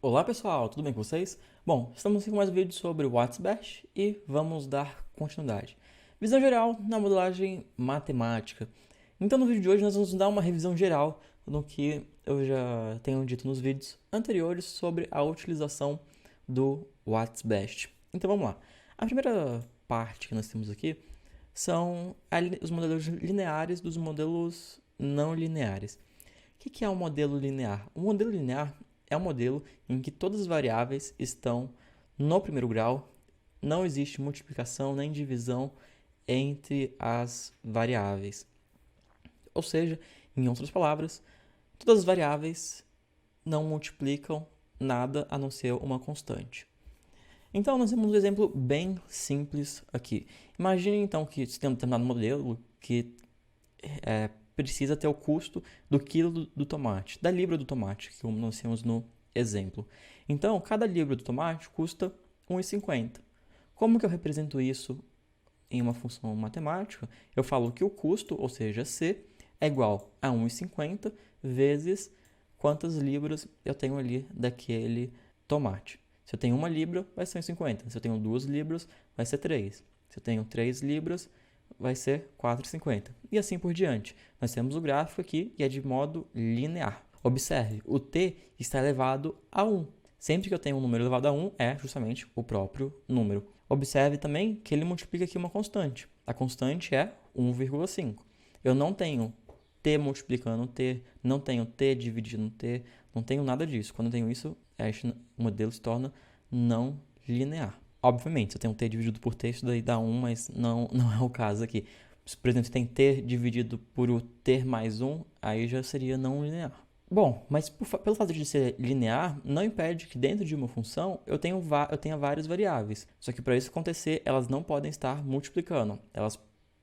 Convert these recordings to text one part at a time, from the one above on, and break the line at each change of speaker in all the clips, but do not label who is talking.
Olá pessoal, tudo bem com vocês? Bom, estamos aqui com mais um vídeo sobre o WhatsBash e vamos dar continuidade. Visão geral na modelagem matemática. Então no vídeo de hoje nós vamos dar uma revisão geral no que eu já tenho dito nos vídeos anteriores sobre a utilização do WhatsBash. Então vamos lá. A primeira parte que nós temos aqui são os modelos lineares dos modelos não lineares. O que é um modelo linear? Um modelo linear é um modelo em que todas as variáveis estão no primeiro grau, não existe multiplicação nem divisão entre as variáveis. Ou seja, em outras palavras, todas as variáveis não multiplicam nada a não ser uma constante. Então, nós temos um exemplo bem simples aqui. Imagine, então, que você tem um determinado modelo que precisa ter o custo do quilo do tomate, da libra do tomate, que nós temos no exemplo. Então, cada libra do tomate custa 1,50. Como que eu represento isso em uma função matemática? Eu falo que o custo, ou seja, C, é igual a 1,50 vezes quantas libras eu tenho ali daquele tomate. Se eu tenho 1 libra, vai ser 1,50. Se eu tenho 2 libras, vai ser 3. Se eu tenho 3 libras, vai ser 4,50. E assim por diante. Nós temos o gráfico aqui e é de modo linear. Observe, o t está elevado a 1. Sempre que eu tenho um número elevado a 1, é justamente o próprio número. Observe também que ele multiplica aqui uma constante. A constante é 1,5. Eu não tenho t multiplicando t, não tenho t dividindo t, não tenho nada disso. Quando eu tenho isso, o modelo se torna não linear. Obviamente, se eu tenho t dividido por t, isso daí dá 1, mas não é o caso aqui. Por exemplo, se tem t dividido por o t mais 1, aí já seria não linear. Bom, mas pelo fato de ser linear, não impede que dentro de uma função eu tenha várias variáveis. Só que para isso acontecer, elas não podem estar multiplicando. Elas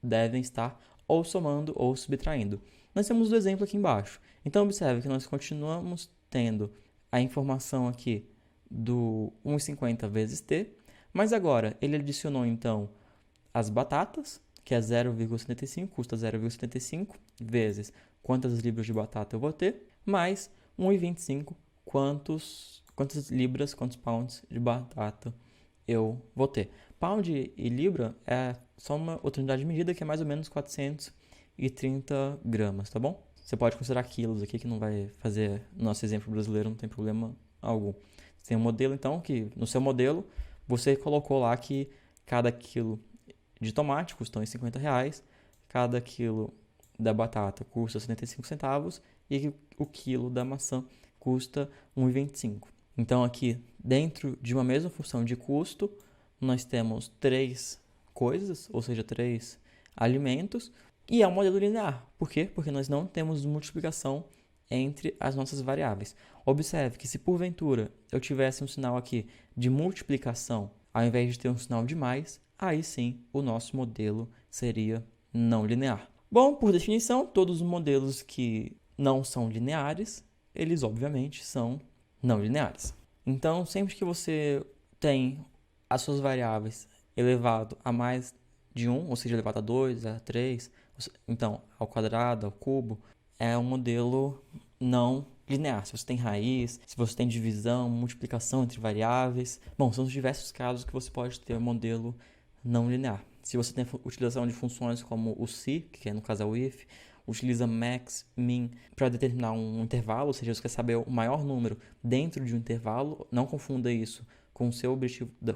devem estar ou somando ou subtraindo. Nós temos o exemplo aqui embaixo. Então, observe que nós continuamos tendo a informação aqui do 1,50 vezes t, mas agora ele adicionou então as batatas, que é 0,75, custa 0,75 vezes quantas libras de batata eu vou ter, mais 1,25 quantas libras, quantos pounds de batata eu vou ter. Pound e libra é só uma outra unidade de medida que é mais ou menos 430 gramas, tá bom? Você pode considerar quilos aqui, que não vai fazer no nosso exemplo brasileiro, não tem problema algum. Você tem um modelo, então, que no seu modelo você colocou lá que cada quilo de tomate custa R$ 1,50, cada quilo da batata custa 75 centavos e o quilo da maçã custa 1,25. Então, aqui, dentro de uma mesma função de custo, nós temos 3 coisas, ou seja, 3 alimentos, e é um modelo linear. Por quê? Porque nós não temos multiplicação entre as nossas variáveis. Observe que se porventura eu tivesse um sinal aqui de multiplicação, ao invés de ter um sinal de mais, aí sim o nosso modelo seria não linear. Bom, por definição, todos os modelos que não são lineares, eles obviamente são não lineares. Então, sempre que você tem as suas variáveis elevado a mais de 1, ou seja, elevado a 2, a 3, então ao quadrado, ao cubo, é um modelo não linear. Se você tem raiz, se você tem divisão, multiplicação entre variáveis. Bom, são os diversos casos que você pode ter um modelo não linear. Se você tem utilização de funções como o se, que no caso é o if, utiliza max, min para determinar um intervalo, ou seja, você quer saber o maior número dentro de um intervalo, não confunda isso com o seu objetivo da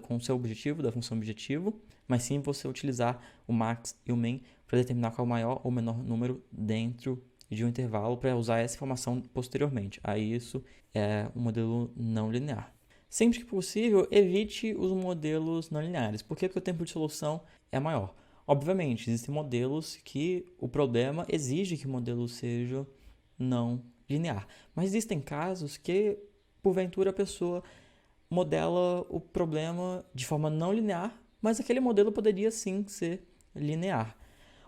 função objetivo, mas sim você utilizar o max e o min para determinar qual é o maior ou menor número dentro de um intervalo para usar essa informação posteriormente. Aí isso é um modelo não linear. Sempre que possível, evite os modelos não lineares. Por quê? Porque o tempo de solução é maior. Obviamente, existem modelos que o problema exige que o modelo seja não linear. Mas existem casos que, porventura, a pessoa modela o problema de forma não linear, mas aquele modelo poderia sim ser linear.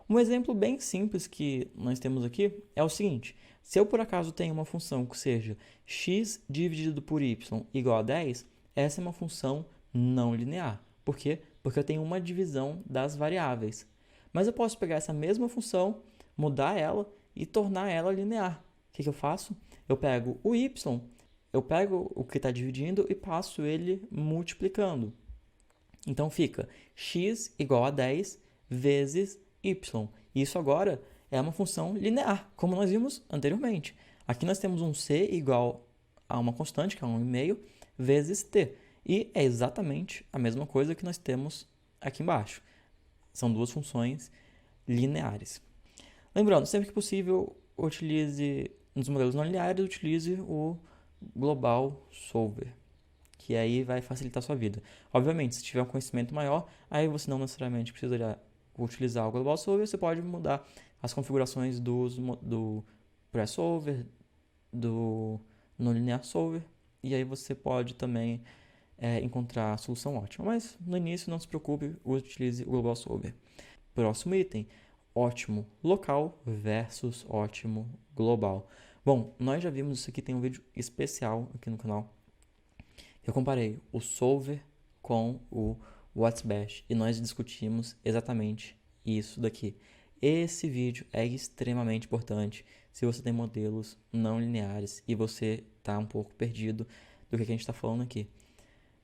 Um exemplo bem simples que nós temos aqui é o seguinte: se eu por acaso tenho uma função que seja x dividido por y igual a 10, essa é uma função não linear. Por quê? Porque eu tenho uma divisão das variáveis. Mas eu posso pegar essa mesma função, mudar ela e tornar ela linear. O que eu faço? Eu pego o y eu pego o que está dividindo e passo ele multiplicando. Então fica x igual a 10 vezes y. Isso agora é uma função linear, como nós vimos anteriormente. Aqui nós temos um c igual a uma constante, que é 1,5, vezes t. E é exatamente a mesma coisa que nós temos aqui embaixo. São duas funções lineares. Lembrando, sempre que possível, utilize, nos modelos não lineares, utilize o Global Solver, que aí vai facilitar a sua vida. Obviamente, se tiver um conhecimento maior, aí você não necessariamente precisaria utilizar o Global Solver, você pode mudar as configurações do Pre-Solver, do Non-Linear Solver, e aí você pode também encontrar a solução ótima. Mas no início, não se preocupe, utilize o Global Solver. Próximo item, ótimo local versus ótimo global. Bom, nós já vimos isso aqui, tem um vídeo especial aqui no canal. Eu comparei o Solver com o WhatsBash e nós discutimos exatamente isso daqui. Esse vídeo é extremamente importante se você tem modelos não lineares e você está um pouco perdido do que a gente está falando aqui.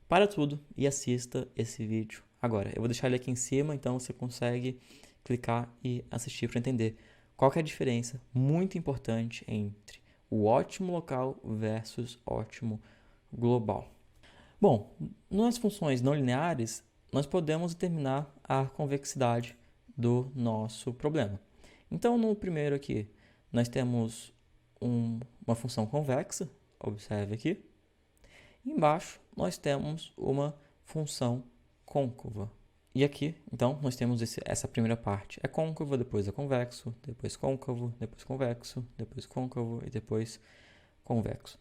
Para tudo e assista esse vídeo agora. Eu vou deixar ele aqui em cima, então você consegue clicar e assistir para entender qual que é a diferença muito importante entre o ótimo local versus ótimo global. Bom, nas funções não lineares, nós podemos determinar a convexidade do nosso problema. Então, no primeiro aqui, nós temos uma função convexa, observe aqui. E embaixo, nós temos uma função côncava. E aqui, então, nós temos essa primeira parte. É côncavo, depois é convexo, depois côncavo, depois convexo, depois côncavo e depois convexo.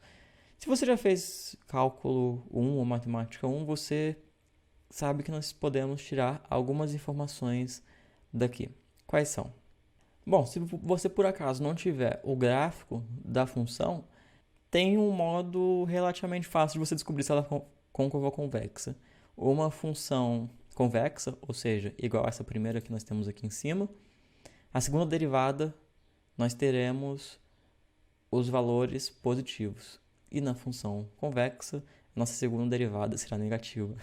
Se você já fez cálculo 1 ou matemática 1, você sabe que nós podemos tirar algumas informações daqui. Quais são? Bom, se você por acaso não tiver o gráfico da função, tem um modo relativamente fácil de você descobrir se ela é côncava ou convexa. Uma função convexa, ou seja, igual a essa primeira que nós temos aqui em cima, a segunda derivada nós teremos os valores positivos. E na função convexa, nossa segunda derivada será negativa.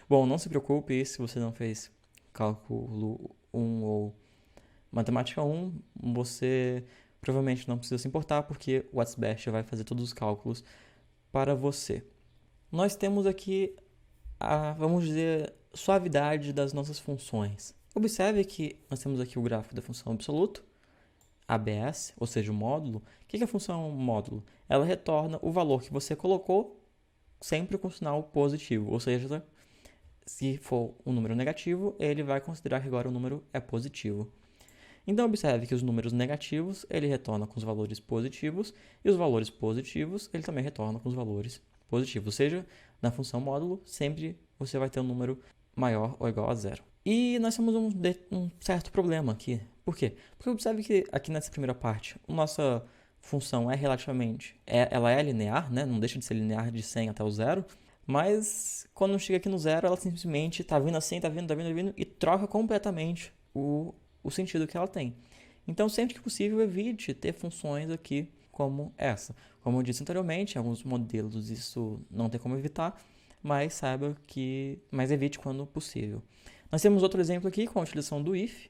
Bom, não se preocupe se você não fez cálculo 1 ou matemática 1, você provavelmente não precisa se importar, porque o WhatsBash vai fazer todos os cálculos para você. Nós temos aqui a, vamos dizer, suavidade das nossas funções. Observe que nós temos aqui o gráfico da função absoluto, ABS, ou seja, o módulo. O que é a função módulo? Ela retorna o valor que você colocou sempre com sinal positivo, ou seja, se for um número negativo, ele vai considerar que agora o número é positivo. Então, observe que os números negativos, ele retorna com os valores positivos, e os valores positivos, ele também retorna com os valores positivos. Ou seja, na função módulo, sempre você vai ter um número maior ou igual a zero. E nós temos um certo problema aqui. Por quê? Porque observe que aqui nessa primeira parte, a nossa função é relativamente... ela é linear, né? Não deixa de ser linear de 100 até o zero. Mas quando chega aqui no zero, ela simplesmente está vindo assim, está vindo e troca completamente o sentido que ela tem. Então, sempre que possível, evite ter funções aqui como essa. Como eu disse anteriormente, em alguns modelos isso não tem como evitar, mas mas evite quando possível. Nós temos outro exemplo aqui com a utilização do if.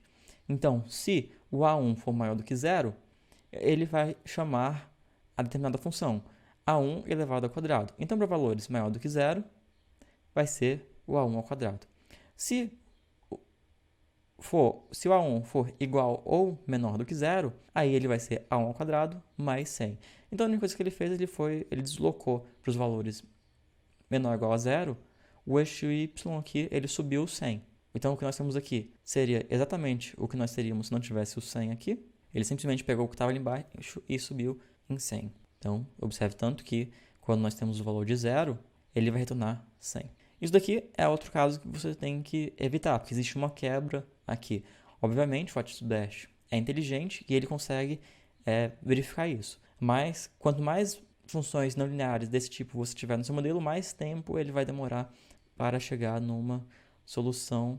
Então, se o A1 for maior do que zero, ele vai chamar a determinada função A1 elevado ao quadrado. Então, para valores maior do que zero, vai ser o A1 ao quadrado. Se o A1 for igual ou menor do que zero, aí ele vai ser A1 ao quadrado mais 100. Então, a única coisa que ele fez, ele deslocou para os valores menor ou igual a zero, o eixo y aqui, ele subiu 100. Então, o que nós temos aqui seria exatamente o que nós teríamos se não tivesse o 100 aqui. Ele simplesmente pegou o que estava ali embaixo e subiu em 100. Então, observe tanto que quando nós temos o valor de zero, ele vai retornar 100. Isso daqui é outro caso que você tem que evitar, porque existe uma quebra aqui. Obviamente, o WhatsBash é inteligente e ele consegue verificar isso. Mas, quanto mais funções não lineares desse tipo você tiver no seu modelo, mais tempo ele vai demorar para chegar numa solução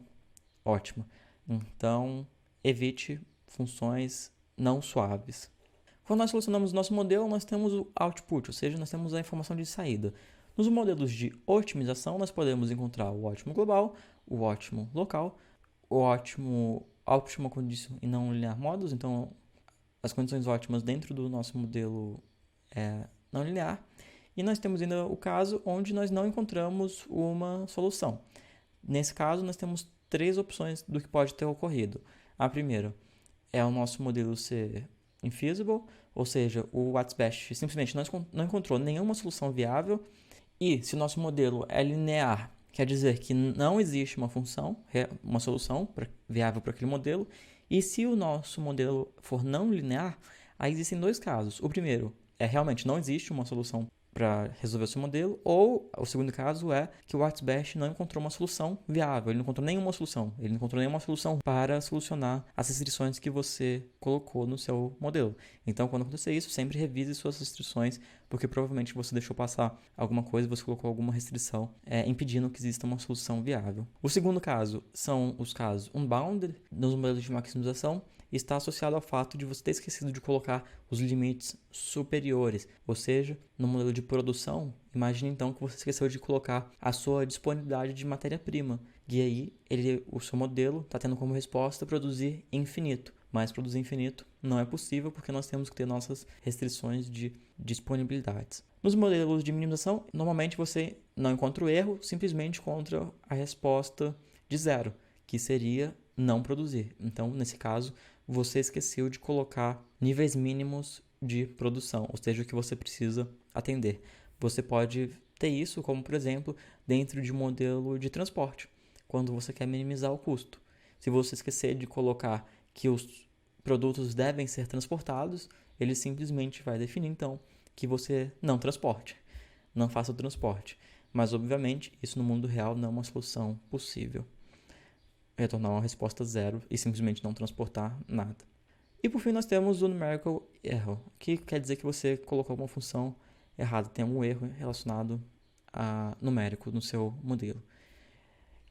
ótima. Então, evite funções não suaves. Quando nós selecionamos o nosso modelo, nós temos o output, ou seja, nós temos a informação de saída. Nos modelos de otimização, nós podemos encontrar o ótimo global, o ótimo local, o ótimo condition e não linear models, então as condições ótimas dentro do nosso modelo não linear. E nós temos ainda o caso onde nós não encontramos uma solução. Nesse caso, nós temos 3 opções do que pode ter ocorrido. A primeira é o nosso modelo ser infeasible, ou seja, o WhatsBest simplesmente não encontrou nenhuma solução viável. E se o nosso modelo é linear, quer dizer que não existe uma solução viável para aquele modelo. E se o nosso modelo for não linear, aí existem 2 casos. O primeiro é realmente não existe uma solução para resolver o seu modelo, ou o segundo caso é que o WhatsBest não encontrou uma solução viável, ele não encontrou nenhuma solução para solucionar as restrições que você colocou no seu modelo. Então, quando acontecer isso, sempre revise suas restrições, porque provavelmente você deixou passar alguma coisa, você colocou alguma restrição impedindo que exista uma solução viável. O segundo caso são os casos unbounded nos modelos de maximização, está associado ao fato de você ter esquecido de colocar os limites superiores. Ou seja, no modelo de produção, imagine então que você esqueceu de colocar a sua disponibilidade de matéria-prima. E aí, o seu modelo está tendo como resposta produzir infinito. Mas produzir infinito não é possível porque nós temos que ter nossas restrições de disponibilidades. Nos modelos de minimização, normalmente você não encontra o erro, simplesmente encontra a resposta de zero, que seria não produzir. Então, nesse caso, você esqueceu de colocar níveis mínimos de produção, ou seja, o que você precisa atender. Você pode ter isso como, por exemplo, dentro de um modelo de transporte, quando você quer minimizar o custo. Se você esquecer de colocar que os produtos devem ser transportados, ele simplesmente vai definir, então, que você não transporte, não faça o transporte. Mas, obviamente, isso no mundo real não é uma solução possível. Retornar uma resposta zero e simplesmente não transportar nada. E por fim nós temos o numerical error, que quer dizer que você colocou uma função errada, tem um erro relacionado a numérico no seu modelo.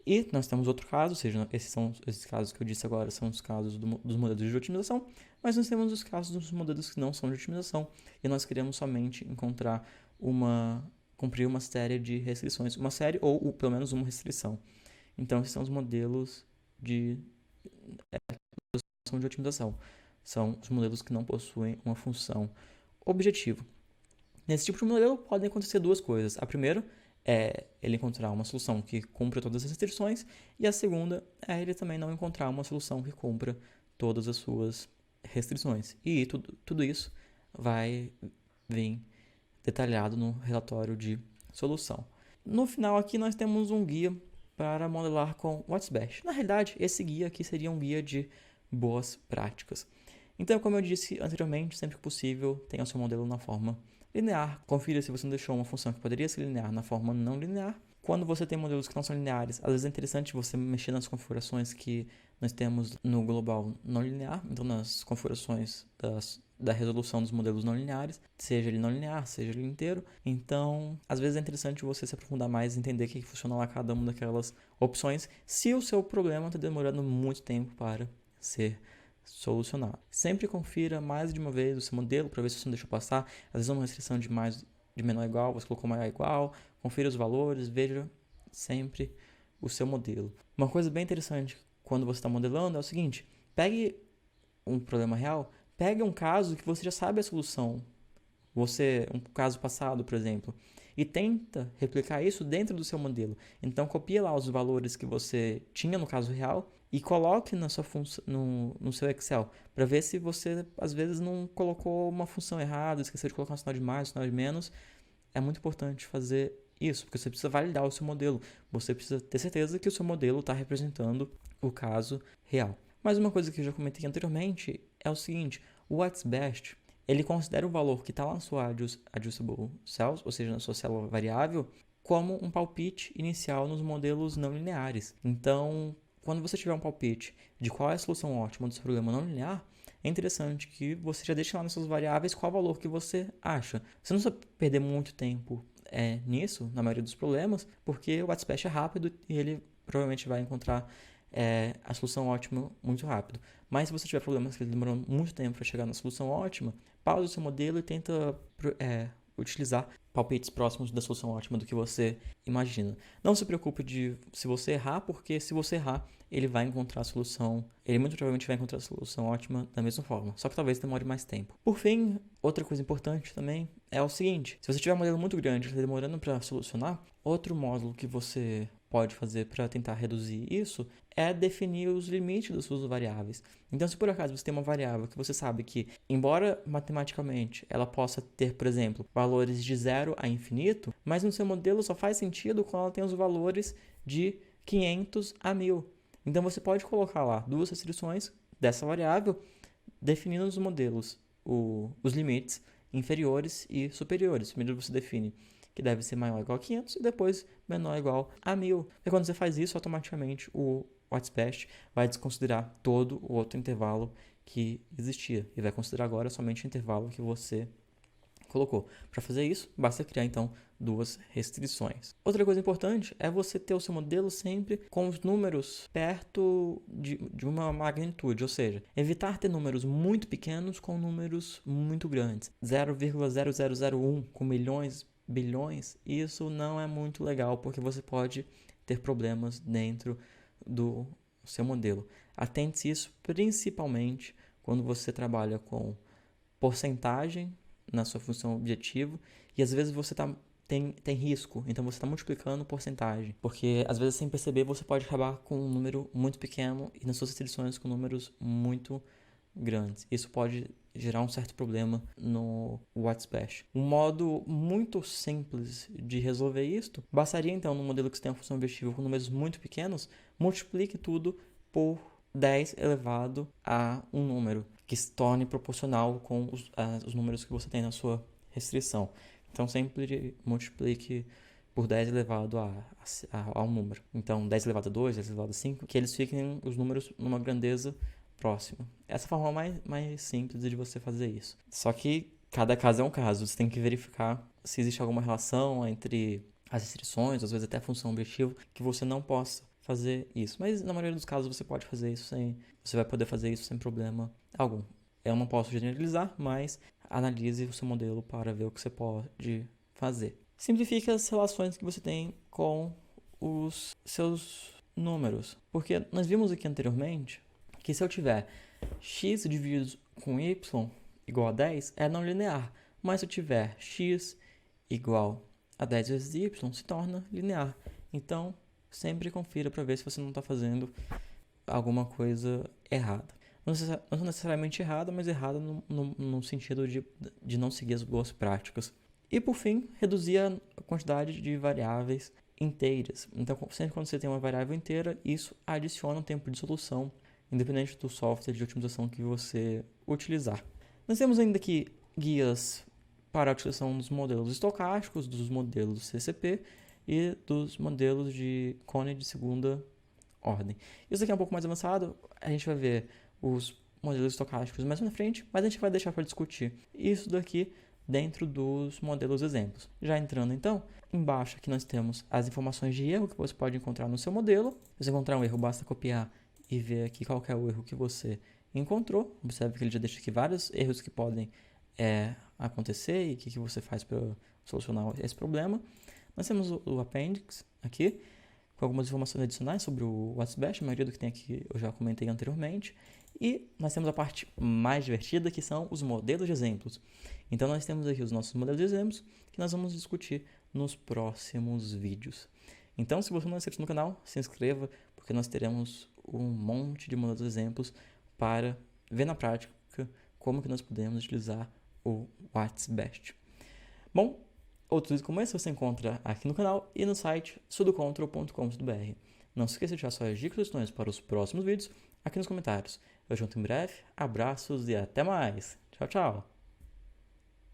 E nós temos outro caso, ou seja, esses casos que eu disse agora são os casos dos modelos de otimização, mas nós temos os casos dos modelos que não são de otimização e nós queremos somente cumprir uma série de restrições, uma série ou pelo menos uma restrição. Então esses são os modelos de otimização. São os modelos que não possuem uma função objetivo. Nesse tipo de modelo podem acontecer 2 coisas. A primeira é ele encontrar uma solução que cumpra todas as restrições e a segunda é ele também não encontrar uma solução que cumpra todas as suas restrições. E tudo isso vai vir detalhado no relatório de solução. No final aqui nós temos um guia para modelar com WhatsBest. Na realidade, esse guia aqui seria um guia de boas práticas. Então, como eu disse anteriormente, sempre que possível, tenha o seu modelo na forma linear. Confira se você não deixou uma função que poderia ser linear na forma não linear. Quando você tem modelos que não são lineares, às vezes é interessante você mexer nas configurações que nós temos no global não linear, então nas configurações da resolução dos modelos não lineares, seja ele não linear, seja ele inteiro. Então, às vezes é interessante você se aprofundar mais e entender o que funciona lá cada uma daquelas opções, se o seu problema está demorando muito tempo para ser solucionado. Sempre confira mais de uma vez o seu modelo para ver se você não deixou passar. Às vezes é uma restrição de menor a igual, você colocou maior a igual, confira os valores, veja sempre o seu modelo. Uma coisa bem interessante quando você está modelando é o seguinte: pegue um problema real, pegue um caso que você já sabe a solução, um caso passado, por exemplo, e tenta replicar isso dentro do seu modelo. Então copia lá os valores que você tinha no caso real e coloque na sua no seu Excel para ver se você às vezes não colocou uma função errada, esqueceu de colocar um sinal de mais, um sinal de menos. É muito importante fazer isso, porque você precisa validar o seu modelo. Você precisa ter certeza que o seu modelo está representando o caso real. Mas uma coisa que eu já comentei anteriormente é o seguinte: o WhatsBest, ele considera o valor que está lá na sua adjustable cells, ou seja, na sua célula variável, como um palpite inicial nos modelos não lineares. Então, quando você tiver um palpite de qual é a solução ótima do seu problema não linear, é interessante que você já deixe lá nas suas variáveis qual valor que você acha. Você não precisa perder muito tempo nisso, na maioria dos problemas, porque o WhatsBest é rápido e ele provavelmente vai encontrar a solução ótima muito rápido. Mas se você tiver problemas que demoram muito tempo para chegar na solução ótima, pausa o seu modelo e tenta utilizar palpites próximos da solução ótima do que você imagina. Não se preocupe se você errar, porque se você errar, ele muito provavelmente vai encontrar a solução ótima da mesma forma, só que talvez demore mais tempo. Por fim, outra coisa importante também é o seguinte: se você tiver um modelo muito grande e está demorando para solucionar, outro módulo que você pode fazer para tentar reduzir isso é definir os limites das suas variáveis. Então, se por acaso você tem uma variável que você sabe que, embora matematicamente ela possa ter, por exemplo, valores de 0 a infinito, mas no seu modelo só faz sentido quando ela tem os valores de 500 a 1000. Então, você pode colocar lá duas restrições dessa variável, definindo nos modelos os limites inferiores e superiores. Primeiro você define que deve ser maior ou igual a 500 e depois menor ou igual a 1000. E quando você faz isso, automaticamente o WhatsBest vai desconsiderar todo o outro intervalo que existia e vai considerar agora somente o intervalo que você colocou. Para fazer isso, basta criar então duas restrições. Outra coisa importante é você ter o seu modelo sempre com os números perto de uma magnitude, ou seja, evitar ter números muito pequenos com números muito grandes. 0,0001 com milhões, bilhões, isso não é muito legal porque você pode ter problemas dentro do seu modelo. Atente-se isso principalmente quando você trabalha com porcentagem na sua função objetivo e às vezes você tem risco, então você está multiplicando porcentagem, porque às vezes sem perceber você pode acabar com um número muito pequeno e nas suas restrições com números muito grandes. Isso pode gerar um certo problema no WhatsBest. Um modo muito simples de resolver isto bastaria então no modelo que você tem uma função objetiva com números muito pequenos, multiplique tudo por 10 elevado a um número que se torne proporcional com os números que você tem na sua restrição. Então sempre multiplique por 10 elevado a um número. Então 10 elevado a 2, 10 elevado a 5, que eles fiquem os números numa grandeza próxima. Essa é a forma mais simples de você fazer isso. Só que cada caso é um caso. Você tem que verificar se existe alguma relação entre as restrições, às vezes até a função objetivo, que você não possa fazer isso. Mas na maioria dos casos você pode fazer isso você vai poder fazer isso sem problema algum. Eu não posso generalizar, mas analise o seu modelo para ver o que você pode fazer. Simplifique as relações que você tem com os seus números. Porque nós vimos aqui anteriormente que se eu tiver x dividido com y igual a 10, é não linear. Mas se eu tiver x igual a 10 vezes y, se torna linear. Então, sempre confira para ver se você não está fazendo alguma coisa errada. Não necessariamente errada, mas errada no sentido de não seguir as boas práticas. E por fim, reduzir a quantidade de variáveis inteiras. Então, sempre quando você tem uma variável inteira, isso adiciona um tempo de solução, independente do software de otimização que você utilizar. Nós temos ainda aqui guias para a utilização dos modelos estocásticos, dos modelos CCP e dos modelos de cone de segunda ordem. Isso aqui é um pouco mais avançado, a gente vai ver os modelos estocásticos mais na frente, mas a gente vai deixar para discutir isso daqui dentro dos modelos exemplos. Já entrando então, embaixo aqui nós temos as informações de erro que você pode encontrar no seu modelo. Se você encontrar um erro, basta copiar e ver aqui qual que é o erro que você encontrou. Observe que ele já deixa aqui vários erros que podem acontecer e o que você faz para solucionar esse problema. Nós temos o appendix aqui, com algumas informações adicionais sobre o WhatsBest, a maioria do que tem aqui eu já comentei anteriormente. E nós temos a parte mais divertida, que são os modelos de exemplos. Então nós temos aqui os nossos modelos de exemplos, que nós vamos discutir nos próximos vídeos. Então, se você não é inscrito no canal, se inscreva, porque nós teremos um monte de modelos de exemplos para ver na prática como que nós podemos utilizar o WhatsBest. Bom, outros vídeos como esse você encontra aqui no canal e no site sudocontrol.com.br. Não se esqueça de deixar suas dicas e sugestões para os próximos vídeos aqui nos comentários. Eu junto em breve, abraços e até mais. Tchau, tchau!